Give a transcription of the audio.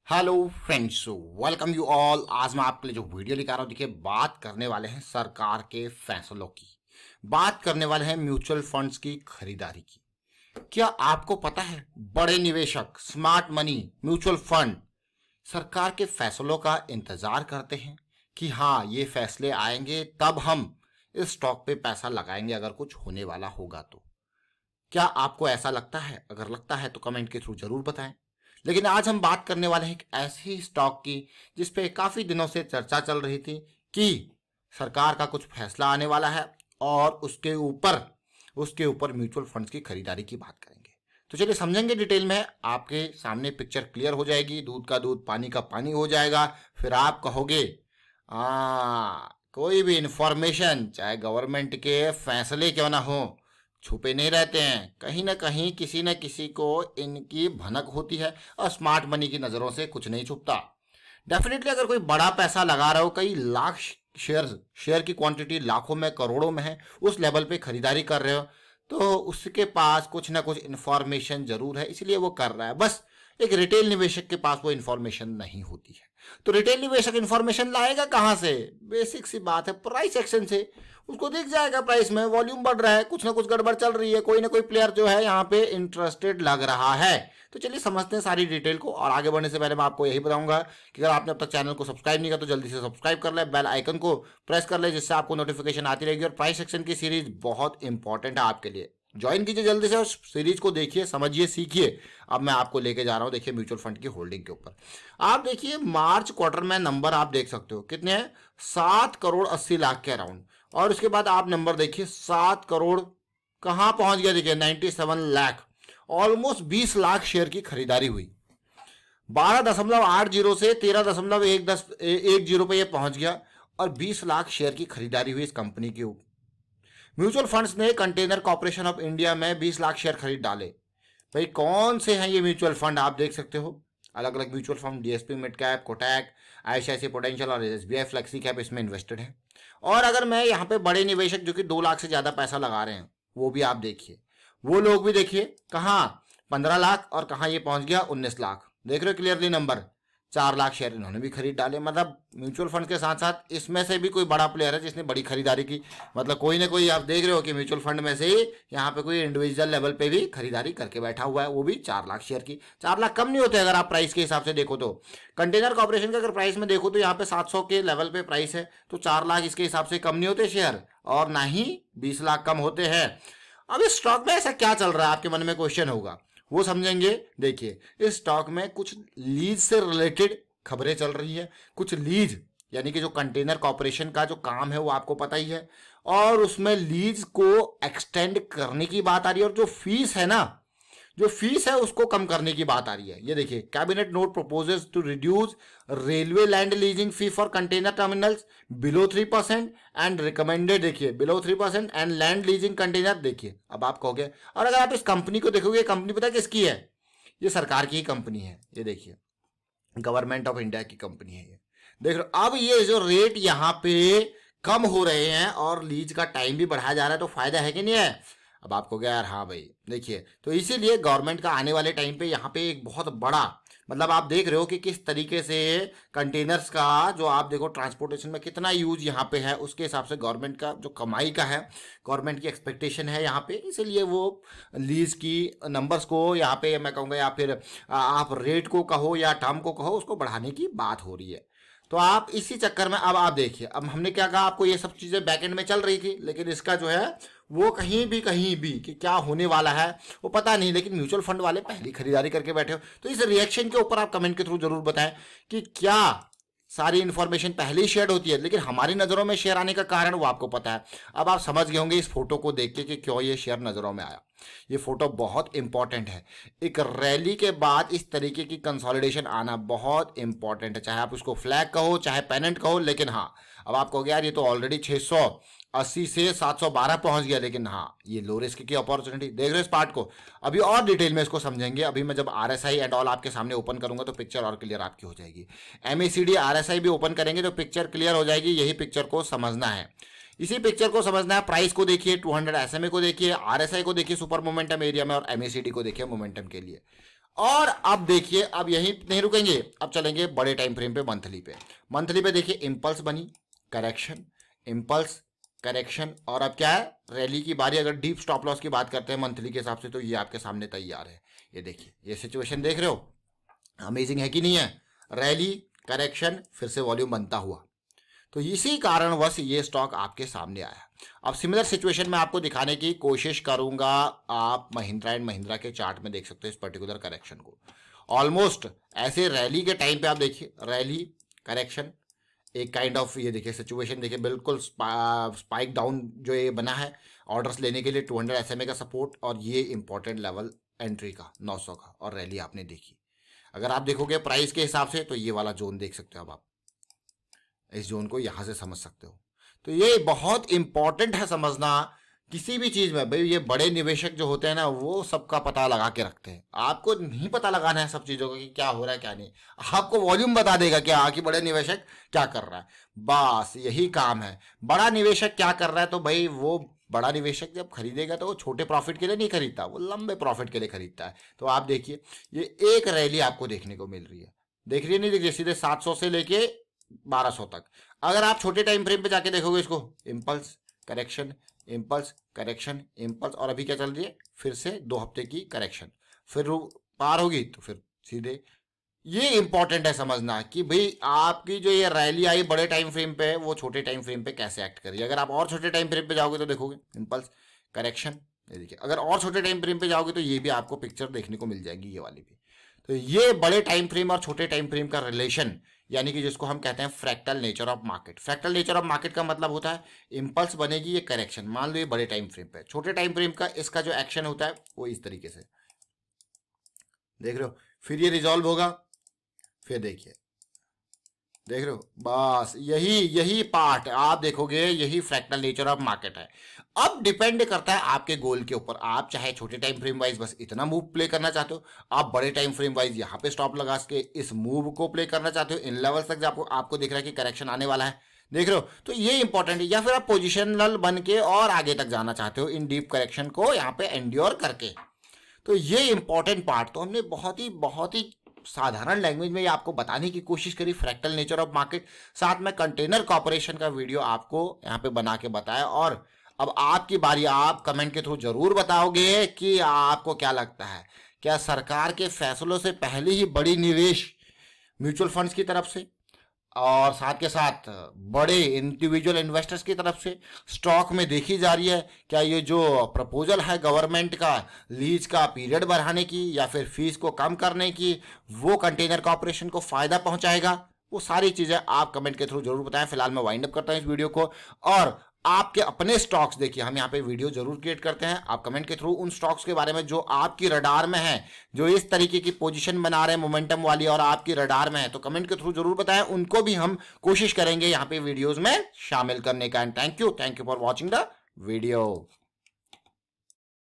Hello friends, welcome you all. आज मैं आपके लिए जो वीडियो लेकर आ रहा हूँ, देखिए बात करने वाले हैं सरकार के फैसलों की, बात करने वाले हैं म्यूचुअल फंड्स की खरीदारी की। क्या आपको पता है बड़े निवेशक, स्मार्ट मनी, म्यूचुअल फंड सरकार के फैसलों का इंतजार करते हैं कि हाँ ये फैसले आएंगे तब हम इस स्टॉक पे पैसा लगाएंगे अगर कुछ होने वाला होगा तो। क्या आपको ऐसा लगता है? अगर लगता है तो कमेंट के थ्रू जरूर बताएं। लेकिन आज हम बात करने वाले हैं एक ऐसी स्टॉक की जिसपे काफी दिनों से चर्चा चल रही थी कि सरकार का कुछ फैसला आने वाला है और उसके ऊपर म्यूचुअल फंड्स की खरीदारी की बात करेंगे। तो चलिए समझेंगे डिटेल में। आपके सामने पिक्चर क्लियर हो जाएगी, दूध का दूध पानी का पानी हो जाएगा। फिर आप कहोगे कोई भी इंफॉर्मेशन चाहे गवर्नमेंट के फैसले क्यों ना हो छुपे नहीं रहते हैं, कहीं ना कहीं किसी न किसी को इनकी भनक होती है और स्मार्ट मनी की नजरों से कुछ नहीं छुपता। डेफिनेटली अगर कोई बड़ा पैसा लगा रहा हो, कई लाख शेयर की क्वांटिटी लाखों में करोड़ों में है, उस लेवल पे खरीदारी कर रहे हो तो उसके पास कुछ ना कुछ इंफॉर्मेशन जरूर है, इसलिए वो कर रहा है। बस एक रिटेल निवेशक के पास वो इंफॉर्मेशन नहीं होती है। तो रिटेल निवेशक इंफॉर्मेशन लाएगा कहां से? बेसिक सी बात है, प्राइस एक्शन से। उसको दिख जाएगा प्राइस में वॉल्यूम बढ़ रहा है, कुछ ना कुछ गड़बड़ चल रही है, कोई ना कोई प्लेयर जो है यहाँ पे इंटरेस्टेड लग रहा है। तो चलिए समझते हैं सारी डिटेल को। और आगे बढ़ने से पहले मैं आपको यही बताऊंगा कि अगर आपने अब तक चैनल को सब्सक्राइब नहीं किया तो जल्दी से सब्सक्राइब कर ले, बेल आइकन को प्रेस कर ले, जिससे आपको नोटिफिकेशन आती रहेगी। और प्राइस एक्शन की सीरीज बहुत इंपॉर्टेंट है आपके लिए, ज्वाइन कीजिए जल्दी से और सीरीज को देखिए, समझिए, सीखिए। अब मैं आपको लेके जा रहा हूं, देखिए म्यूचुअल फंड की होल्डिंग के ऊपर। आप देखिए मार्च क्वार्टर में नंबर आप देख सकते हो कितने हैं, 7 करोड़ 80 लाख के अराउंड। और उसके बाद आप नंबर देखिए 7 करोड़ कहां पहुंच गया, देखिए 97 लाख। ऑलमोस्ट 20 लाख शेयर की खरीदारी हुई। 12.80 से 13.10 पे ये पहुंच गया और 20 लाख शेयर की खरीदारी हुई इस कंपनी के ऊपर। म्यूचुअल फंड्स ने कंटेनर कॉर्पोरेशन ऑफ इंडिया में 20 लाख शेयर खरीद डाले। भाई कौन से हैं ये म्यूचुअल फंड? आप देख सकते हो अलग अलग mutual fund, DSP mid cap, Kotak, ICICI prudential और एसबीआई फ्लेक्सी कैप इसमें इन्वेस्टेड है। और अगर मैं यहाँ पे बड़े निवेशक जो कि 2 लाख से ज्यादा पैसा लगा रहे हैं वो भी आप देखिए, वो लोग भी देखिए कहाँ 15 लाख और कहाँ ये पहुंच गया 19 लाख। देख रहे हो क्लियरली नंबर, 4 लाख शेयर इन्होंने भी खरीद डाले। मतलब म्यूचुअल फंड के साथ साथ इसमें से भी कोई बड़ा प्लेयर है जिसने बड़ी खरीदारी की। मतलब कोई ना कोई आप देख रहे हो कि म्यूचुअल फंड में से ही यहाँ पे कोई इंडिविजुअल लेवल पे भी खरीदारी करके बैठा हुआ है, वो भी 4 लाख शेयर की। 4 लाख कम नहीं होते अगर आप प्राइस के हिसाब से देखो तो। कंटेनर कॉर्पोरेशन का अगर प्राइस में देखो तो यहाँ पे 700 के लेवल पे प्राइस है, तो 4 लाख इसके हिसाब से कम नहीं होते शेयर, और ना ही 20 लाख कम होते हैं। अब इस स्टॉक में ऐसा क्या चल रहा है, आपके मन में क्वेश्चन होगा, वो समझेंगे। देखिए इस स्टॉक में कुछ लीज से रिलेटेड खबरें चल रही है। कुछ लीज यानी कि जो कंटेनर कॉर्पोरेशन का जो काम है वो आपको पता ही है, और उसमें लीज को एक्सटेंड करने की बात आ रही है। और जो फीस है ना, जो फीस है उसको कम करने की बात आ रही है। ये देखिए cabinet note proposes to reduce railway land leasing fee for container terminals below 3% and recommended, देखिए below 3% and land leasing container. देखिए अब आप कहोगे, और अगर आप इस कंपनी को देखोगे, कंपनी पता है किसकी है? ये सरकार की ही कंपनी है। ये देखिए गवर्नमेंट ऑफ इंडिया की कंपनी है ये, देख रहे हो। अब ये जो रेट यहाँ पे कम हो रहे हैं और लीज का टाइम भी बढ़ाया जा रहा है, तो फायदा है कि नहीं है? अब आपको क्या यार, हाँ भाई देखिए, तो इसीलिए गवर्नमेंट का आने वाले टाइम पे यहाँ पे एक बहुत बड़ा, मतलब आप देख रहे हो कि किस तरीके से कंटेनर्स का जो आप देखो ट्रांसपोर्टेशन में कितना यूज यहाँ पे है, उसके हिसाब से गवर्नमेंट का जो कमाई का है, गवर्नमेंट की एक्सपेक्टेशन है यहाँ पे, इसीलिए वो लीज की नंबर्स को यहाँ पे मैं कहूँगा, या फिर आप रेट को कहो या टर्म को कहो, उसको बढ़ाने की बात हो रही है। तो आप इसी चक्कर में अब आप देखिए, अब हमने क्या कहा आपको, ये सब चीजें बैकएंड में चल रही थी, लेकिन इसका जो है वो कहीं भी कि क्या होने वाला है वो पता नहीं। लेकिन म्यूचुअल फंड वाले पहली खरीदारी करके बैठे हो, तो इस रिएक्शन के ऊपर आप कमेंट के थ्रू जरूर बताएं कि क्या सारी इन्फॉर्मेशन पहले ही शेयर होती है, लेकिन हमारी नजरों में शेयर आने का कारण वो आपको पता है। अब आप समझ गए होंगे इस फोटो को देख के कि क्यों ये शेयर नजरों में आया। ये फोटो बहुत इंपॉर्टेंट है। एक रैली के बाद इस तरीके की कंसोलिडेशन आना बहुत इंपॉर्टेंट है, चाहे आप उसको फ्लैग कहो चाहे पेनेंट कहो। लेकिन हाँ, अब आप कहोगे यार ये तो ऑलरेडी 680 से 712 पहुंच गया, लेकिन हाँ ये लो रिस्क की अपॉर्चुनिटी। देख रहे हो इस पार्ट को, अभी और डिटेल में इसको समझेंगे। अभी मैं जब आरएसआई एंड ऑल आपके सामने ओपन करूंगा तो पिक्चर और क्लियर आपकी हो जाएगी। एमएसीडी आरएसआई भी ओपन करेंगे तो पिक्चर क्लियर हो जाएगी। यही पिक्चर को समझना है, इसी पिक्चर को समझना है। प्राइस को देखिए, 200 SMA को देखिए, आरएसआई को देखिए सुपर मोमेंटम एरिया में, और एमएसीडी को देखिए मोमेंटम के लिए। और अब देखिए, अब यहीं नहीं रुकेंगे, अब चलेंगे बड़े टाइम फ्रेम पे, मंथली पे। मंथली पे देखिए इम्पल्स बनी, करेक्शन, इम्पल्स, करेक्शन, और अब क्या है, रैली की बारी। अगर डीप स्टॉप लॉस की बात करते हैं मंथली के हिसाब से तो ये आपके सामने तैयार है। ये देखिए, ये सिचुएशन देख रहे हो, अमेजिंग है कि नहीं है? रैली, करेक्शन, फिर से वॉल्यूम बनता हुआ। तो इसी कारणवश ये स्टॉक आपके सामने आया। अब सिमिलर सिचुएशन में आपको दिखाने की कोशिश करूंगा। आप महिंद्रा एंड महिंद्रा के चार्ट में देख सकते हो इस पर्टिकुलर करेक्शन को। ऑलमोस्ट ऐसे रैली के टाइम पे आप देखिए, रैली, करेक्शन, एक काइंड ऑफ, ये देखिए सिचुएशन देखिए, बिल्कुल स्पाइक डाउन जो ये बना है ऑर्डर्स लेने के लिए 200 SMA का सपोर्ट, और ये इंपॉर्टेंट लेवल एंट्री का 900 का, और रैली आपने देखी। अगर आप देखोगे प्राइस के हिसाब से तो ये वाला जोन देख सकते हो। अब आप इस जोन को यहां से समझ सकते हो। तो ये बहुत इंपॉर्टेंट है समझना किसी भी चीज में। भाई ये बड़े निवेशक जो होते हैं ना, वो सबका पता लगा के रखते हैं। आपको नहीं पता लगाना है सब चीजों का कि क्या हो रहा है क्या नहीं, आपको वॉल्यूम बता देगा कि हाँ कि बड़े निवेशक क्या कर रहा है, बस यही काम है। बड़ा निवेशक क्या कर रहा है, तो भाई वो बड़ा निवेशक जब खरीदेगा तो वो छोटे प्रॉफिट के लिए नहीं खरीदता, वो लंबे प्रॉफिट के लिए खरीदता है। तो आप देखिए, ये एक रैली आपको देखने को मिल रही है, देख रही है नहीं दिख रही, सीधे 700 से लेके 1200 तक। अगर आप छोटे टाइम फ्रेम पे जाके देखोगे इसको, impulse, correction, impulse, correction, impulse, और अभी क्या चल रही है, फिर से 2 हफ्ते की करेक्शन, फिर पार होगी तो फिर सीधे। ये इंपॉर्टेंट है समझना कि भाई आपकी जो ये रैली आई बड़े टाइम फ्रेम पे है, वो छोटे टाइम फ्रेम पे कैसे एक्ट करिए। अगर आप और छोटे टाइम फ्रेम पे जाओगे तो देखोगे इम्पल्स, करेक्शन, ये देखिए। अगर और छोटे टाइम फ्रेम पे जाओगे तो ये भी आपको पिक्चर देखने को मिल जाएगी, ये वाली भी। तो ये बड़े टाइम फ्रेम और छोटे टाइम फ्रेम का रिलेशन, यानी कि जिसको हम कहते हैं fractal nature of market. Fractal nature of market का मतलब होता है इंपल्स बनेगी, ये करेक्शन, मान लो ये बड़े टाइम फ्रेम पे। छोटे टाइम फ्रेम का इसका जो एक्शन होता है वो इस तरीके से, देख रहे हो, फिर ये रिजॉल्व होगा, फिर देखिए, देख रहे हो, बस यही पार्ट आप देखोगे, यही फ्रैक्टल नेचर ऑफ मार्केट है। अब डिपेंड करता है आपके गोल के ऊपर। आप चाहे छोटे टाइम फ्रेम वाइज बस इतना मूव प्ले करना चाहते हो, आप बड़े टाइम फ्रेम वाइज यहाँ पे स्टॉप लगा के इस मूव को प्ले करना चाहते हो, इन लेवल तक आपको दिख रहा है कि करेक्शन आने वाला है, देख रहे हो, तो ये इंपॉर्टेंट है। या फिर आप पोजिशनल बन के और आगे तक जाना चाहते हो इन डीप करेक्शन को यहाँ पे एंड्योर करके, तो ये इंपॉर्टेंट पार्ट तो हमने बहुत ही साधारण लैंग्वेज में ये आपको बताने की कोशिश करी, फ्रैक्टल नेचर ऑफ मार्केट। साथ में कंटेनर कॉर्पोरेशन का वीडियो आपको यहाँ पे बना के बताया। और अब आपकी बारी, आप कमेंट के थ्रू जरूर बताओगे कि आपको क्या लगता है, क्या सरकार के फैसलों से पहले ही बड़ी निवेश म्यूचुअल फंड्स की तरफ से और साथ के साथ बड़े इंडिविजुअल इन्वेस्टर्स की तरफ से स्टॉक में देखी जा रही है, क्या ये जो प्रपोजल है गवर्नमेंट का लीज का पीरियड बढ़ाने की या फिर फीस को कम करने की, वो कंटेनर कॉर्पोरेशन को फायदा पहुंचाएगा? वो सारी चीजें आप कमेंट के थ्रू जरूर बताएं। फिलहाल मैं वाइंड अप करता हूं इस वीडियो को, और आपके अपने स्टॉक्स देखिए, हम यहाँ पे वीडियो जरूर क्रिएट करते हैं। आप कमेंट के थ्रू उन स्टॉक्स के बारे में जो आपकी रडार में है, जो इस तरीके की पोजीशन बना रहे हैं मोमेंटम वाली और आपकी रडार में है, तो कमेंट के थ्रू जरूर बताएं। उनको भी हम कोशिश करेंगे यहाँ पे वीडियोस में शामिल करने का। And thank you for watching the video.